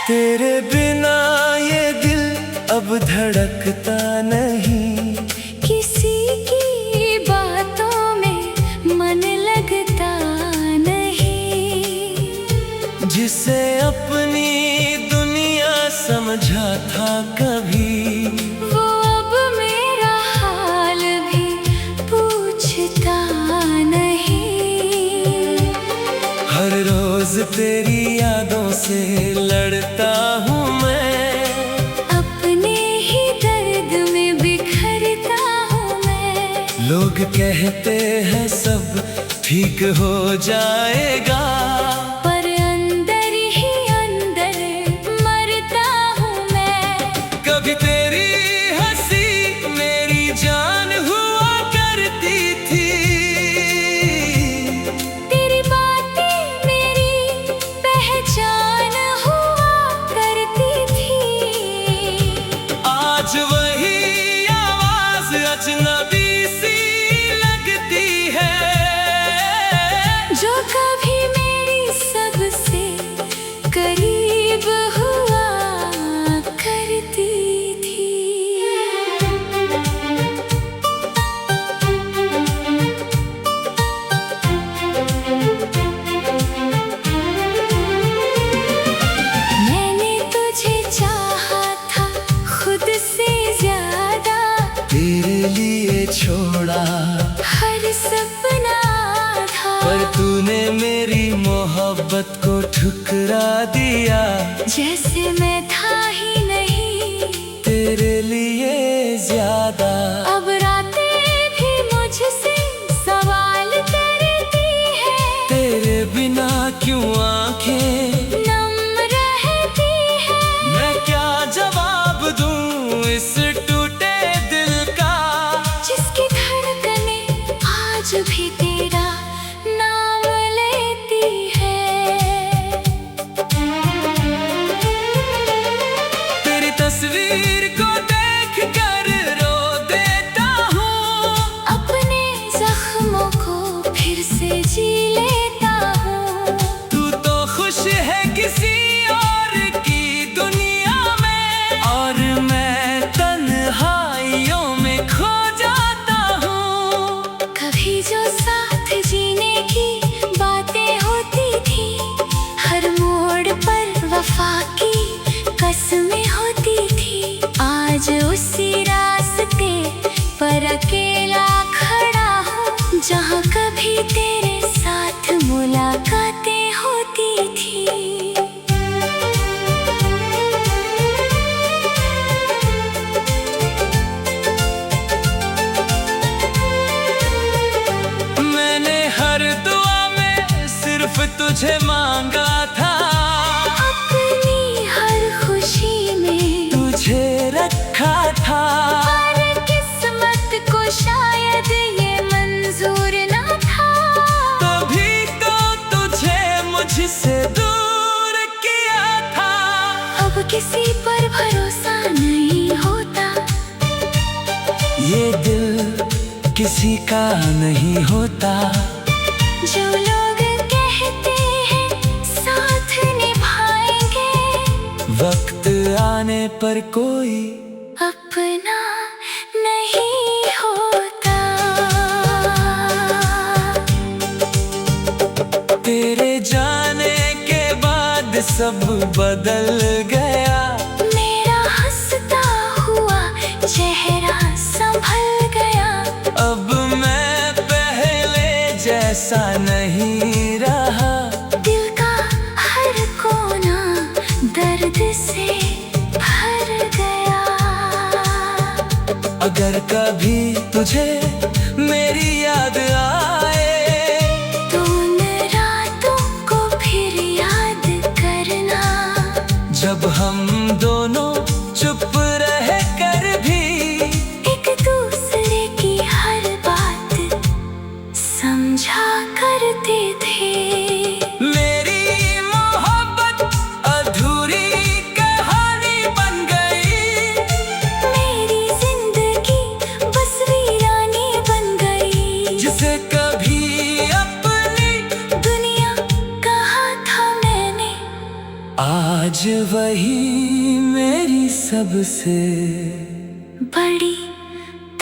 तेरे बिना ये दिल अब धड़कता नहीं, किसी की बातों में मन लगता नहीं। जिसे अपनी दुनिया समझा था कभी, वो अब मेरा हाल भी पूछता नहीं। हर रोज तेरी यादों से लड़ता हूँ मैं, अपने ही दर्द में बिखरता हूँ मैं। लोग कहते हैं सब ठीक हो जाएगा, पर अंदर ही अंदर मरता हूँ मैं। कभी तेरी हंसी मेरी जान हुआ करती थी, तेरी बातें मेरी पहचान हुआ करती थी। आज वही आवाज अजनबी सी लगती है, जो कभी मेरी सबसे करीब हुआ करती थी। मैंने तुझे चाहा था खुद से ज्यादा, तेरे लिए छोड़ा हर सपना था। पर तूने मेरी मोहब्बत को ठुकरा दिया, जैसे मैं था ही नहीं तेरे लिए ज्यादा। अब रातें भी मुझसे सवाल करती है, तेरे बिना क्यों आंखें नम रहती है। मैं क्या जवाब दूं इस टूटे दिल का, जिसकी धड़कने आज भी तेरा नाम लेती है। तेरी तस्वीर को देख कर रो देता हूँ, अपने जख्मों को फिर से जी लेता हूँ। तू तो खुश है किसी और की दुनिया में, और मैं तन्हाइयों में खो जाता हूँ। कभी जो साथ जीने की बातें होती थी, हर मोड़ पर वफा की कसमें होती थी। आज उसी रास्ते पर अकेला खड़ा हूँ, जहाँ कभी तेरे साथ मुलाकातें होती थी। मैंने हर दुआ में सिर्फ तुझे मांगा था, अपनी हर खुशी में तुझे रखा था। पर किस्मत को शायद ये मंजूर न था। तभी तो तुझे मुझसे दूर किया था। अब किसी पर भरोसा नहीं होता, ये दिल किसी का नहीं होता, जो लोग कहते हैं साथ निभाएंगे, वक्त आने पर कोई अपना नहीं होता। तेरे जाने के बाद सब बदल गया, मेरा हंसता हुआ चेहरा संभल गया। अब मैं पहले जैसा नहीं रहा, दिल का हर कोना दर्द से भर गया। अगर कभी तुझे मेरी याद आए, तो उन रातों को फिर याद करना, जब हम दोनों चुप रह कर भी एक दूसरे की हर बात समझा करते थे। मेरी मोहब्बत अधूरी कहानी बन गई, मेरी जिंदगी बस वीरानी बन गई। जिसे कभी अपनी दुनिया कहा था मैंने, आज आज वही मेरी सबसे बड़ी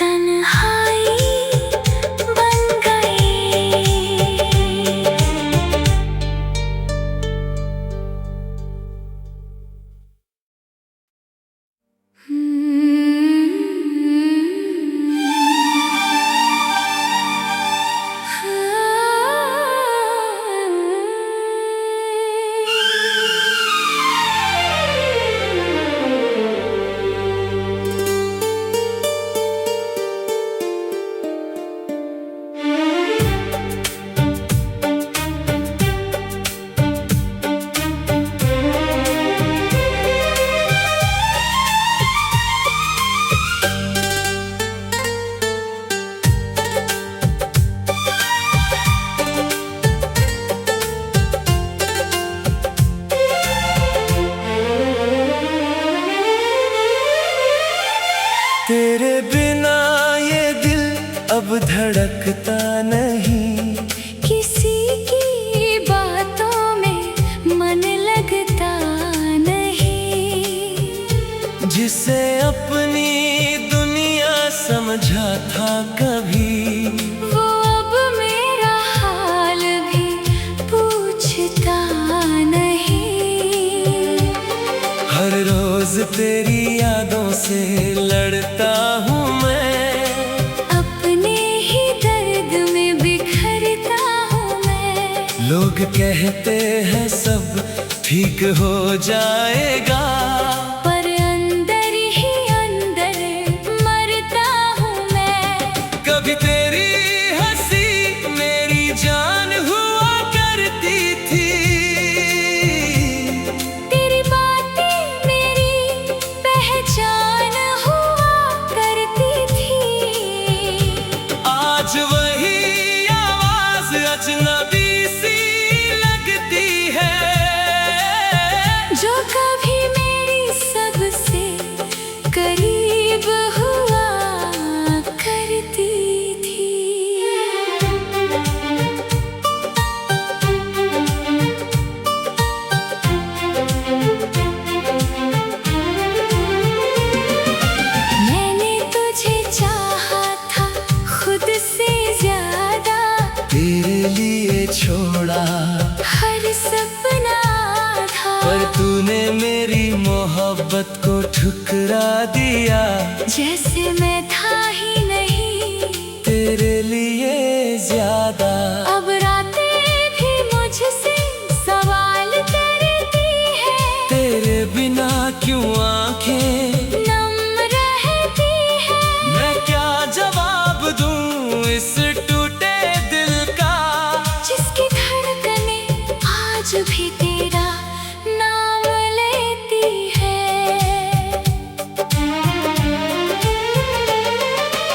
तन्हाई बन गई। तेरे बिना ये दिल अब धड़कता नहीं, किसी की बातों में मन लगता नहीं। जिसे अपनी दुनिया समझा था कभी, वो अब मेरा हाल भी पूछता नहीं। हर रोज तेरी यादों से लड़ता हूँ मैं, अपने ही दर्द में बिखरता हूँ मैं। लोग कहते हैं सब ठीक हो जाएगा, पर अंदर ही अंदर मरता हूँ मैं। कभी तेरी हंसी मेरी जान हुआ करती थी, तेरी बातें मेरी पहचान हुआ करती थी। आज वही आवाज अजनबी सी लगती है, जो कभी मेरी सबसे करीब हुआ करती थी। मैंने तुझे चाहा था खुद से ज्यादा, तेरे लिए छोड़ा हर सपना था। पर तूने मेरी मोहब्बत को ठुकरा दिया, जैसे मैं था ही नहीं तेरे लिए ज्यादा। अब रातें भी मुझसे सवाल करती है, तेरे बिना क्यों आंखें नम रहती है। मैं क्या जवाब दूं इस टूटे दिल का, जिसकी धड़कने आज भी तेरा नाम लेती है।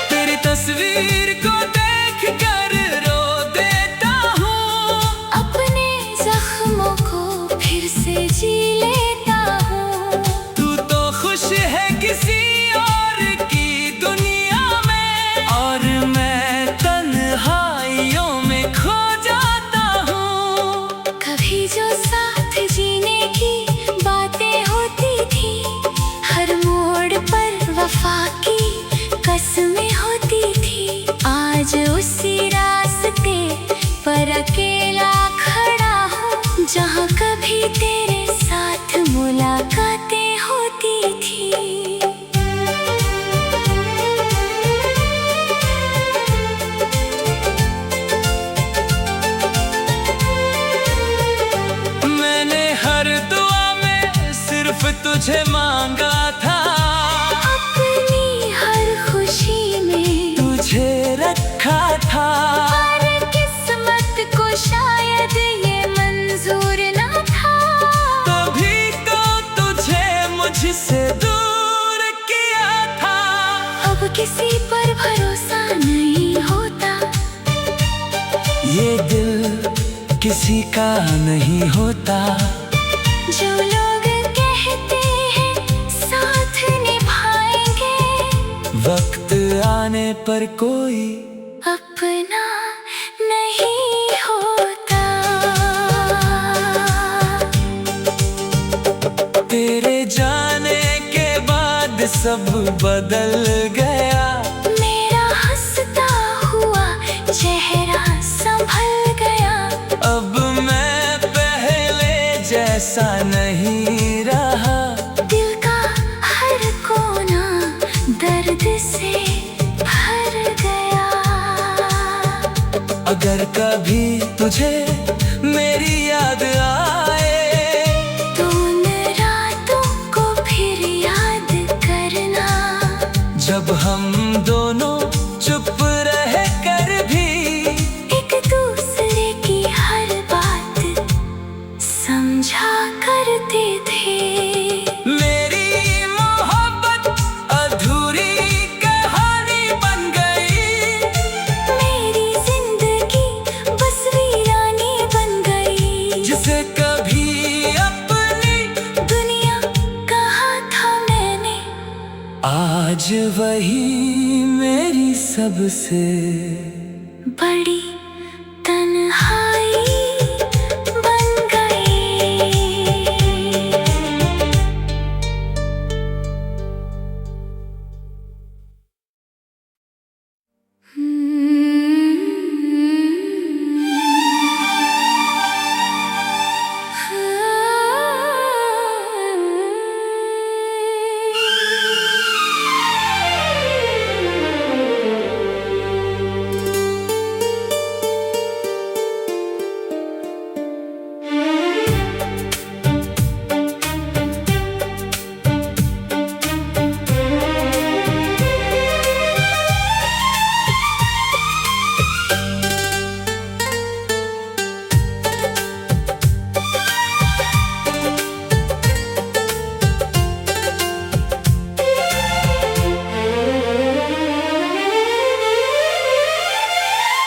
तेरी तस्वीर को देख कर रो देता हूँ, अपने जख्मों को फिर से जी लेता हूँ। तू तो खुश है किसी और की दुनिया में, और मैं तन्हाइयों में खो जाता हूँ। कभी जो साथ जीने की बातें होती थी, हर मोड़ पर वफा की कसमें होती थी। आज उसी रास्ते पर अकेला खड़ा हूँ, जहाँ कभी तेरे साथ मुलाकातें होती थी। मैंने हर दुआ में सिर्फ तुझे मांगा था, अपनी हर खुशी में तुझे रखा था। पर किस्मत को शायद ये मंजूर न था। तभी तो तुझे मुझसे दूर किया था। अब किसी पर भरोसा नहीं होता, ये दिल किसी का नहीं होता, जो लोग कहते हैं साथ निभाएंगे, वक्त आने पर कोई अपना नहीं होता। जाने के बाद सब बदल गया। मेरा हंसता हुआ चेहरा संभल गया। अब मैं पहले जैसा नहीं रहा। दिल का हर कोना दर्द से भर गया। अगर कभी तुझे मेरी याद आए तो उन रातों को फिर याद करना, जब हम दोनों चुप रह कर भी एक दूसरे की हर बात समझा करते थे। मेरी मोहब्बत अधूरी कहानी बन गई। मेरी जिंदगी बस वीरानी बन गई। जिसे कभी अपनी दुनिया कहा था मैंने, आज वही मेरी सबसे बड़ी तन्हाई बन गई।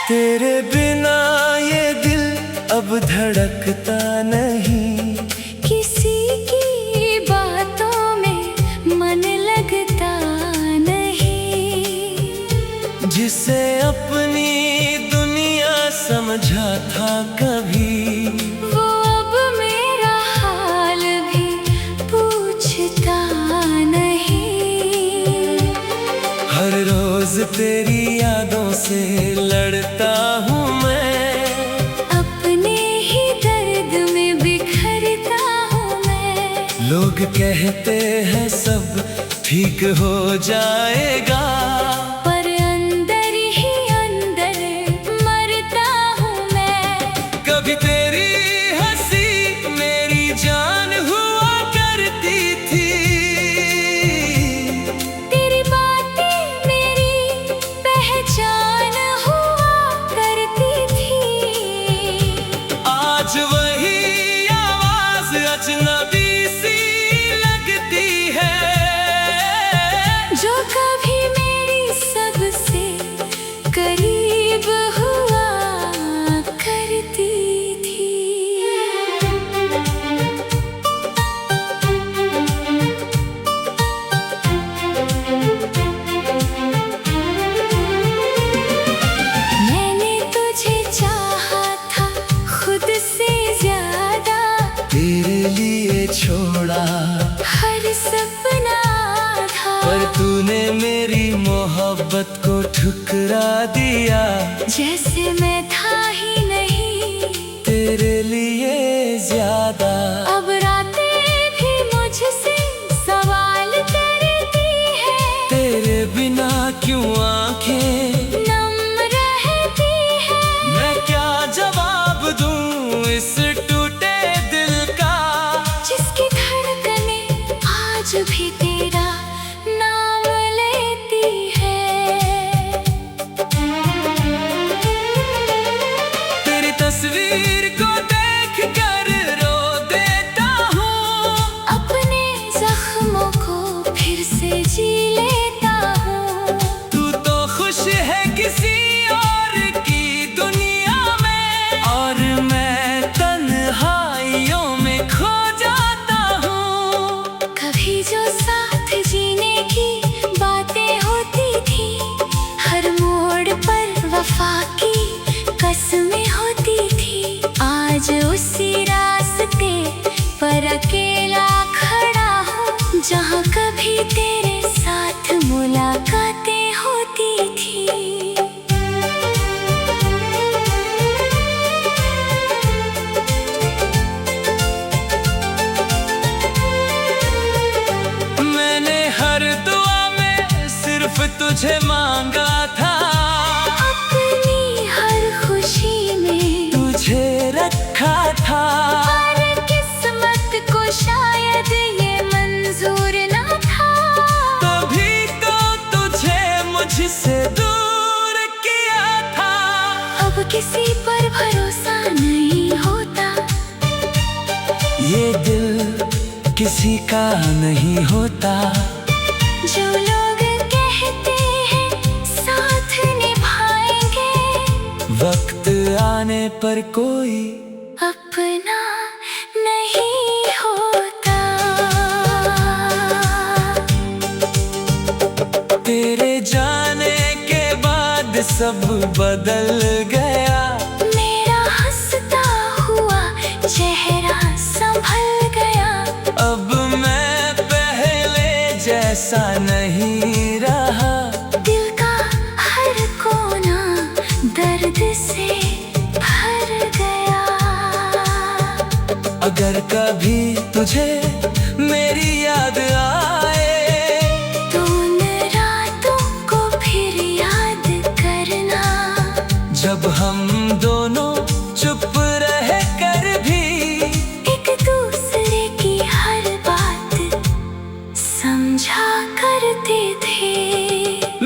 तेरे बिना ये दिल अब धड़कता नहीं। किसी की बातों में मन लगता नहीं। जिसे अपनी दुनिया समझा था कभी, वो अब मेरा हाल भी पूछता नहीं। हर रोज तेरी यादों से लड़ता हूँ मैं। अपने ही दर्द में बिखरता हूँ मैं। लोग कहते हैं सब ठीक हो जाएगा, पर अंदर ही अंदर मरता हूँ मैं। कभी तेरी हंसी मेरी जान हुआ करती थी। तेरी बातें मेरी पहचान हुआ करती थी। आज वही आवाज अजनबी सी लगती है, जो कभी मेरी सबसे करीब हुआ करती थी। मैंने तुझे चाहा था खुद से ज्यादा। तेरे लिए छोड़ा हर सपना था, पर तूने मेरी मोहब्बत को ठुकरा दिया। जैसे मैं था ही नहीं तेरे लिए ज्यादा। अब रातें भी मुझसे सवाल करती है। तेरे बिना क्यों आंखें नम रहती है। मैं क्या जवाब दूं इस टूटे दिल का, जिसकी धड़कनें आज भी तेरा नाम लेती है। तेरी तस्वीर को देख कर रो देता हूँ। अपने जख्मों को फिर से जी लेता हूँ। तू तो खुश है किसी और की दुनिया में, और मैं तन्हाइयों में खो जाता हूँ। कभी जो साथ जीने की बातें होती थी, हर मोड़ पर वफा की कसमें होती थी। आज उसी रास्ते पर अकेला खड़ा हूँ। तुझे मांगा था, अपनी हर खुशी में तुझे रखा था। पर किस्मत को शायद ये मंजूर ना था, तभी तो तुझे मुझसे दूर किया था। अब किसी पर भरोसा नहीं होता, ये दिल किसी का नहीं होता। जो लोग कहते हैं साथ निभाएंगे, वक्त आने पर कोई अपना नहीं होता। तेरे जाने के बाद सब बदल गया, मेरा हंसता हुआ चेहरा संभल गया। अब मैं पहले जैसा नहीं रहा। दिल का हर कोना दर्द से भर गया। अगर कभी तुझे मेरी याद आए, तो उन रातों को फिर याद करना, जब हम दोनों चुप रह कर भी एक दूसरे की हर बात समझा करते थे।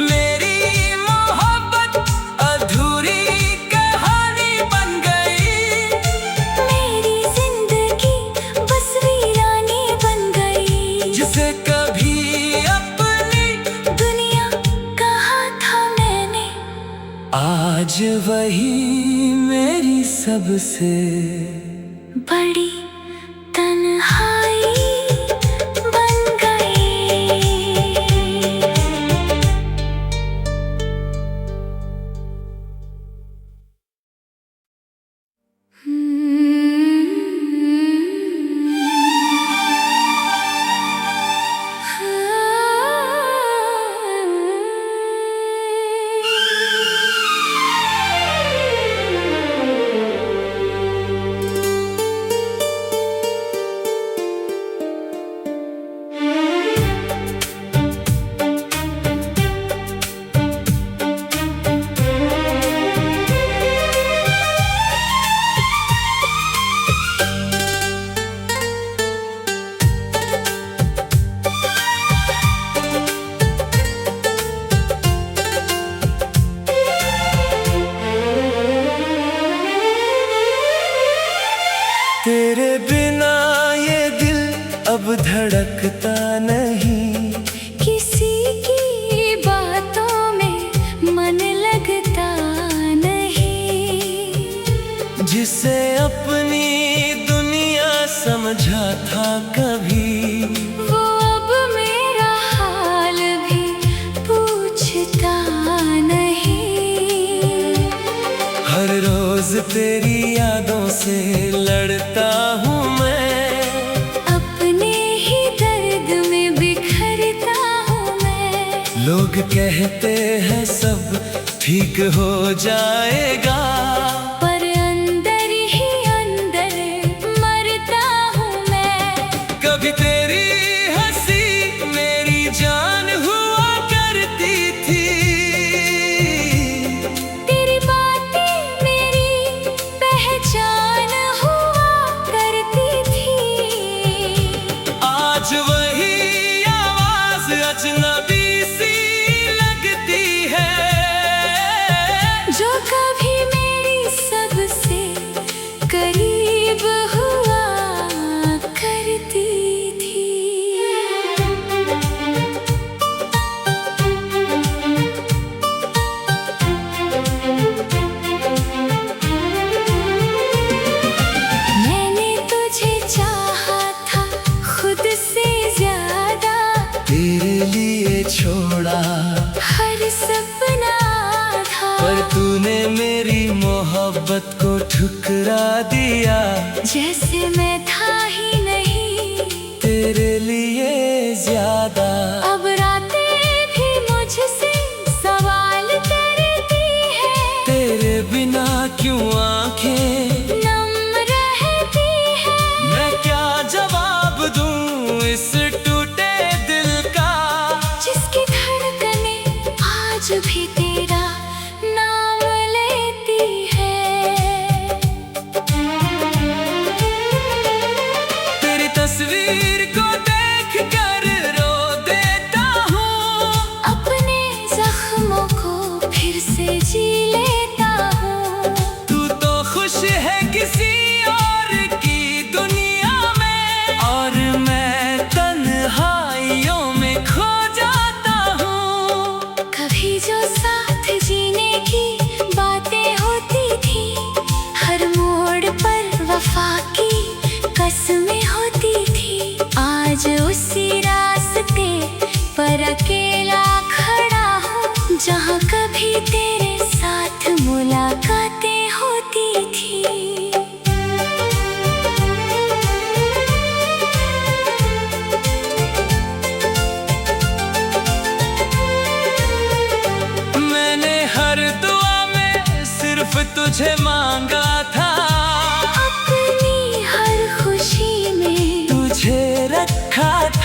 मेरी मोहब्बत अधूरी कहानी बन गई, मेरी जिंदगी बस वीरानी बन गई। जिसे कभी अपनी दुनिया कहा था मैंने, आज वही मेरी सबसे बड़ी तन्हाई बन गई। तेरे बिना ये दिल अब धड़कता नहीं, किसी की बातों में मन लगता नहीं। जिसे अपनी दुनिया समझा था कभी, वो अब मेरा हाल भी पूछता नहीं। हर रोज तेरी यादों से लड़ता हूँ मैं, अपने ही दर्द में बिखरता हूँ मैं। लोग कहते हैं सब ठीक हो जाएगा, पर अंदर ही अंदर मरता हूँ मैं। कभी तेरी हंसी मेरी जान हुआ करती थी, तेरी बातें मेरी पहचान हुआ करती थी। आज वही आवाज अजनबी सी लगती है, जो कभी मेरी सबसे करीब हुआ करती थी। मैंने तुझे चाहा था खुद से ज्यादा, तेरे लिए छोड़ा हर सपना था। पर तूने मेरी मोहब्बत को ठुकरा दिया। जैसे मैं था ही नहीं तेरे लिए ज्यादा, अब रातें भी मुझसे सवाल करती है। तेरे बिना क्यों आंखें नम रहती है, मैं क्या जवाब दूं इस टूटे दिल का। जिसकी धड़कनें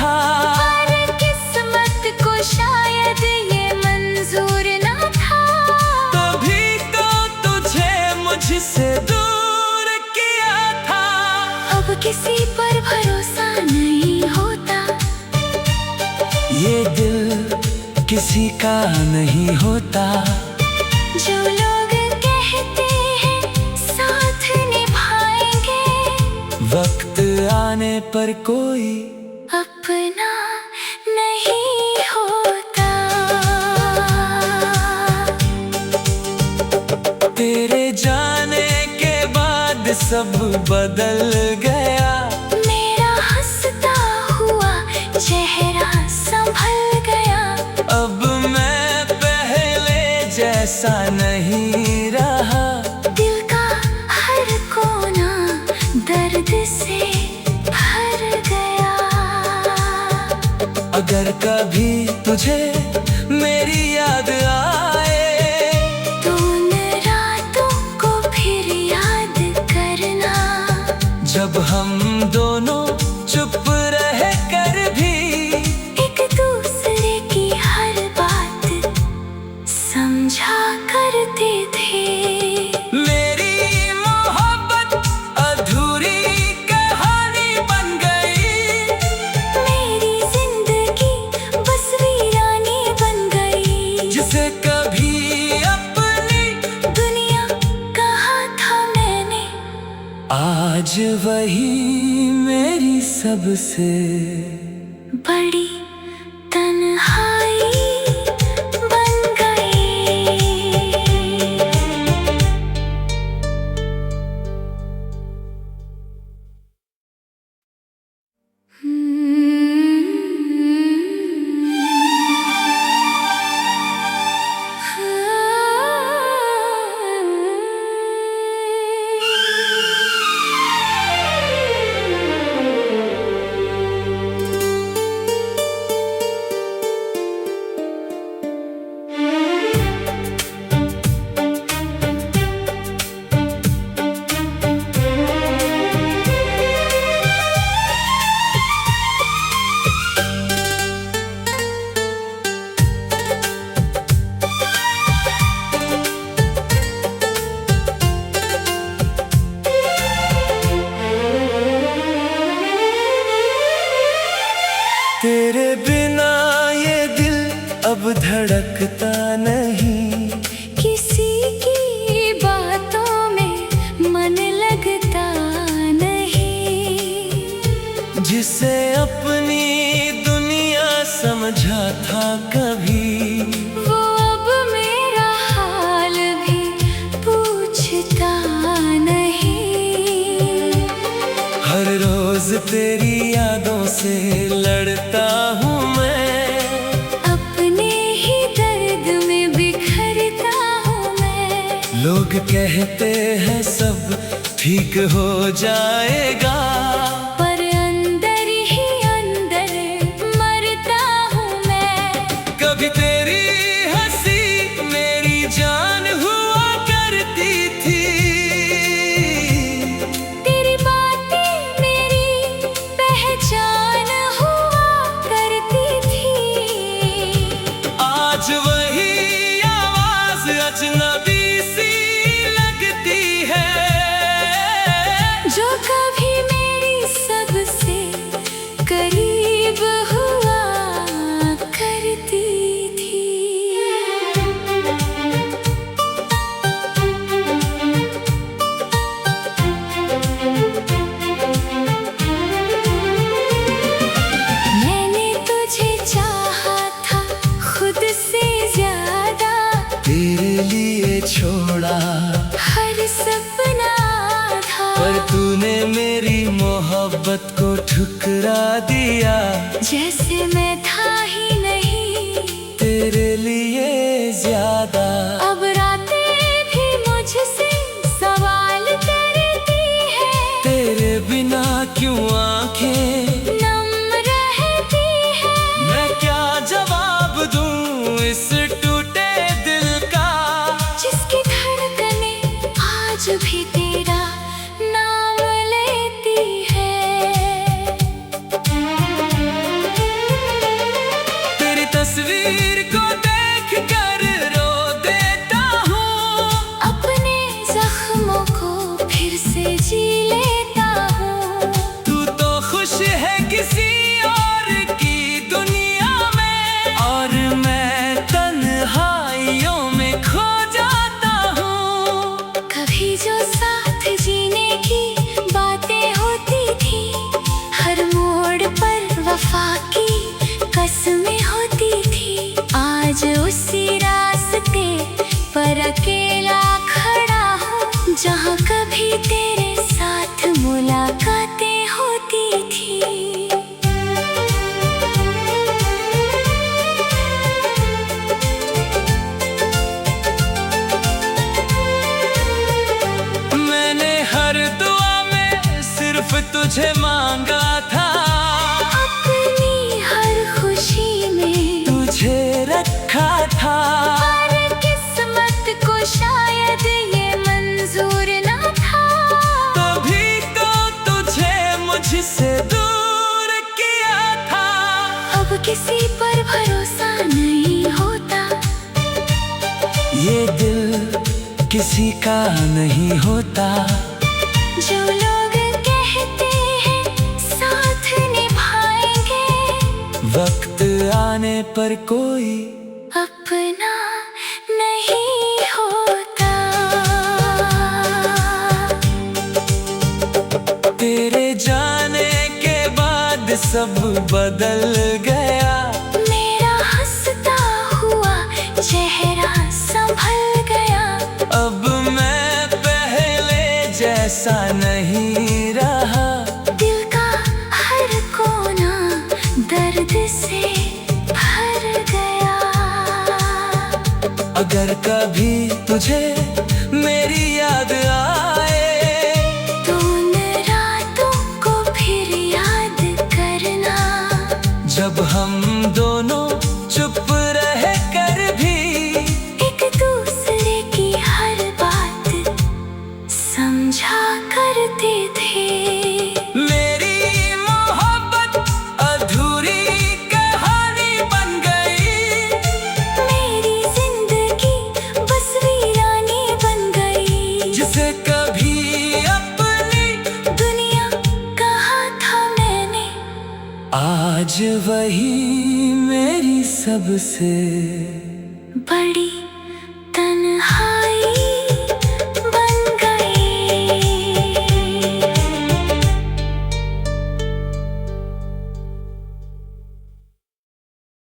था। पर किस्मत को शायद ये मंजूर ना था। तभी तो तुझे मुझसे दूर किया था। अब किसी पर भरोसा नहीं होता। ये दिल किसी का नहीं होता। जो लोग कहते हैं साथ निभाएंगे, वक्त आने पर कोई अपना नहीं होता। तेरे जाने के बाद सब बदल गया। मेरा हंसता हुआ चेहरा संभल गया। अब मैं पहले जैसा नहीं रहा। दिल का हर कोना दर्द से भर गया। अगर कभी तुझे मेरी याद आए, तो उन रातों को फिर याद करना। जब हम दोनों चुप रह कर भी एक दूसरे की हर बात समझा करते थे। मेरी मोहब्बत अधूरी कहानी बन गई। मेरी जिंदगी बस वीरानी बन गई। जिसे कभी अपनी दुनिया कहा था मैंने, आज वही मेरी सबसे बड़ी तन्हाई बन गई। तेरे बिना ये दिल अब धड़कता नहीं। किसी की बातों में मन लगता नहीं। जिसे अपनी दुनिया समझा था कभी, वो अब मेरा हाल भी पूछता नहीं। हर रोज तेरी यादों से लड़ता हूँ मैं। अपने ही दर्द में बिखरता हूँ मैं। लोग कहते हैं सब ठीक हो जाएगा, पर अंदर ही अंदर मरता हूँ मैं। कभी तेरी हंसी मेरी जान हुआ करती थी। तेरी बातें मेरी पहचान हुआ करती थी। आज वही आवाज अजनबी सी लगती है। जो कभी मेरी सबसे करीब हुआ करती थी। मैंने तुझे चाहा था खुद से ज्यादा। तेरे लिए छोड़ा हर सपना था, पर तूने मेरी मोहब्बत को ठुकरा दिया। जैसे मैं था ही नहीं तेरे लिए ज्यादा। अब रातें भी मुझसे सवाल करती है। तेरे बिना क्यों आंखें नम रहती है। मैं क्या जवाब दूं इस टूटे दिल का, जिसकी धड़कने आज भी तेरा नाम लेती है। मांगा था, अपनी हर खुशी में तुझे रखा था। पर किस्मत को शायद ये मंजूर ना था। तभी तो तुझे मुझसे दूर किया था। अब किसी पर भरोसा नहीं होता, ये दिल किसी का नहीं होता। जो लोग कहते हैं साथ निभाएंगे, वक्त आने पर कोई अपना नहीं होता। तेरे जाने के बाद सब बदल गया। मेरा हंसता हुआ चेहरा संभल गया। अब मैं पहले जैसा नहीं रहा। दिल का हर कोना दर्द से भर गया। अगर कभी तुझे मेरी याद आए, तो उन रातों को फिर याद करना, जब हम दोनों चुप रह कर भी एक दूसरे की हर बात समझा करते थे। मेरी मोहब्बत अधूरी कहानी बन गई। मेरी जिंदगी बस वीरानी बन गई। जिसे कभी अपनी दुनिया कहा था मैंने, आज वही मेरी सबसे बड़ी तन्हाई